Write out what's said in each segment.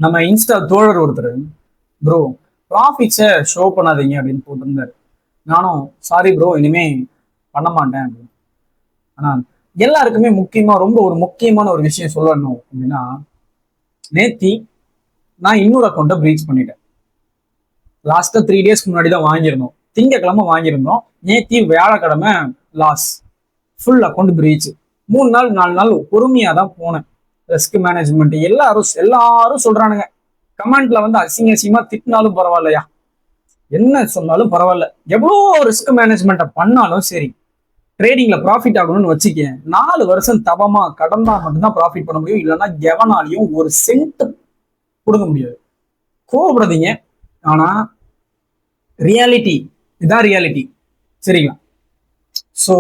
நம்ம இன்ஸ்டா தோழர் ஒருத்தர் ப்ரோ ப்ராஃபிட்ஸை ஷோ பண்ணாதீங்க அப்படின்னு போட்டிருந்தாரு. நானும் சாரி ப்ரோ இனிமே பண்ண மாட்டேன் அப்படின்னு. ஆனா எல்லாருக்குமே ரொம்ப ஒரு முக்கியமான ஒரு விஷயம் சொல்லணும் அப்படின்னா, நேத்தி நான் இன்னொரு அக்கௌண்ட்டை ப்ரீச் பண்ணிட்டேன். லாஸ்டா 3 டேஸ்க்கு முன்னாடி தான் வாங்கியிருந்தோம். திங்கக்கிழமை வாங்கியிருந்தோம். நேத்தி வியாழக்கிழமை லாஸ். Full account breach. 3 நாள் 4 நாள் பொறுமையா தான் போனேன். ரிஸ்க் மேனேஜ்மெண்ட் எல்லாரும் சொல்றானுங்க. கமெண்ட்ல வந்து அசிங்கமா திட்டினாலும் பரவாயில்லையா, என்ன சொன்னாலும் பரவாயில்ல, எவ்வளோ ரிஸ்க் மேனேஜ்மெண்ட்டை பண்ணாலும் சரி, ட்ரேடிங்ல ப்ராஃபிட் ஆகணும்னு வச்சுக்கேன், 4 வருஷம் தவமா கடந்தா மட்டும்தான் ப்ராஃபிட் பண்ண முடியும். இல்லைன்னா எவனாலையும் ஒரு சென்ட் கொடுக்க முடியாது. கோவப்படாதீங்க, ஆனா ரியாலிட்டி இதான் ரியாலிட்டி. சரிங்களா? ஸோ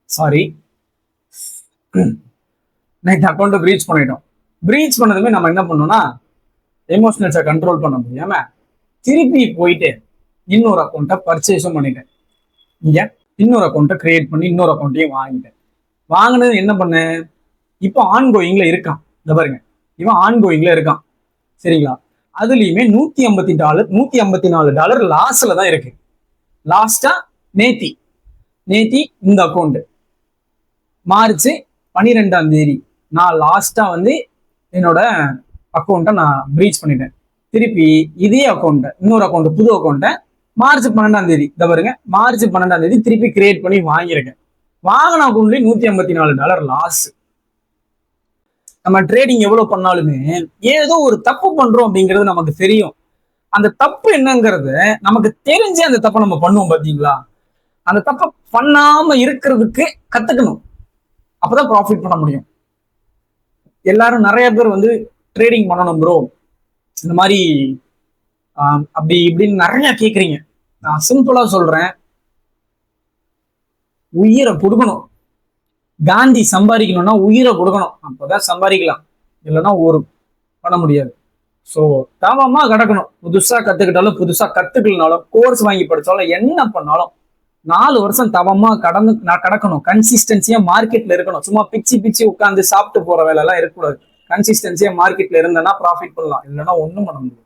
சாரி, நைட் அக்கௌண்ட்டை ப்ரீச் பண்ணிட்டோம். ப்ரீச் பண்ணதுமே நம்ம என்ன பண்ணோம்னா, எமோஷனல்ஸை கண்ட்ரோல் பண்ண முடியாம திருப்பி போயிட்டு இன்னொரு அக்கௌண்ட்டை பர்ச்சேஸும் பண்ணிட்டேன். இங்க இன்னொரு அக்கௌண்ட்டை கிரியேட் பண்ணி இன்னொரு அக்கௌண்ட்டையும் வாங்கிட்டேன். வாங்கினது என்ன பண்ணேன், இப்போ ஆன்கோயிங்ல இருக்கான். இந்த பாருங்க, இவன் ஆன்கோயிங்ல இருக்கான். சரிங்களா? அதுலயுமே $154 லாஸ்ல தான் இருக்கு. லாஸ்டா நேத்தி இந்த அக்கௌண்ட் மார்ச் 12 நான் லாஸ்டா வந்து என்னோட அக்கௌண்ட்டை நான் ப்ரீச் பண்ணிட்டேன். திருப்பி இதே அக்கௌண்ட்டை, இன்னொரு அக்கௌண்ட், புது அக்கௌண்ட்டை மார்ச் 12 இந்த பாருங்க, மார்ச் 12 திருப்பி கிரியேட் பண்ணி வாங்கியிருக்கேன். வாங்கின அக்கௌண்ட்லயே $154 லாஸ். நம்ம ட்ரேடிங் எவ்வளவு பண்ணாலுமே ஏதோ ஒரு தப்பு பண்றோம் அப்படிங்கிறது நமக்கு தெரியும். அந்த தப்பு என்னங்கிறது நமக்கு தெரிஞ்சு அந்த தப்பை நம்ம பண்ணுவோம். பாத்தீங்களா? அந்த தப்பை பண்ணாம இருக்கிறதுக்கு கத்துக்கணும். அப்பதான் ப்ராஃபிட் பண்ண முடியும். எல்லாரும் நிறைய பேர் வந்து ட்ரேடிங் பண்ணணும் ப்ரோ, இந்த மாதிரி அப்படி இப்படின்னு நிறைய கேக்குறீங்க. நான் சிம்பிளா சொல்றேன், உயிரை கொடுக்கணும். காந்தி சம்பாதிக்கணும்னா உயிரை கொடுக்கணும், அப்பதான் சம்பாதிக்கலாம். இல்லைன்னா ஒரு பண்ண முடியாது. ஸோ தாமமா கிடக்கணும். புதுசா கத்துக்கிட்டாலும் புதுசா கத்துக்கலனாலும் கோர்ஸ் வாங்கி படிச்சாலும் என்ன பண்ணாலும் 4 வருஷம் தவமா கடக்கணும். கன்சிஸ்டன்சியா மார்க்கெட்ல இருக்கணும். சும்மா பிச்சு உட்காந்து சாப்பிட்டு போற வேலை எல்லாம் இருக்கக்கூடாது. கன்சிஸ்டன்சியா மார்க்கெட்ல இருந்தேன்னா ப்ராஃபிட் பண்ணலாம், இல்லைன்னா ஒன்றும் பண்ண முடியும்.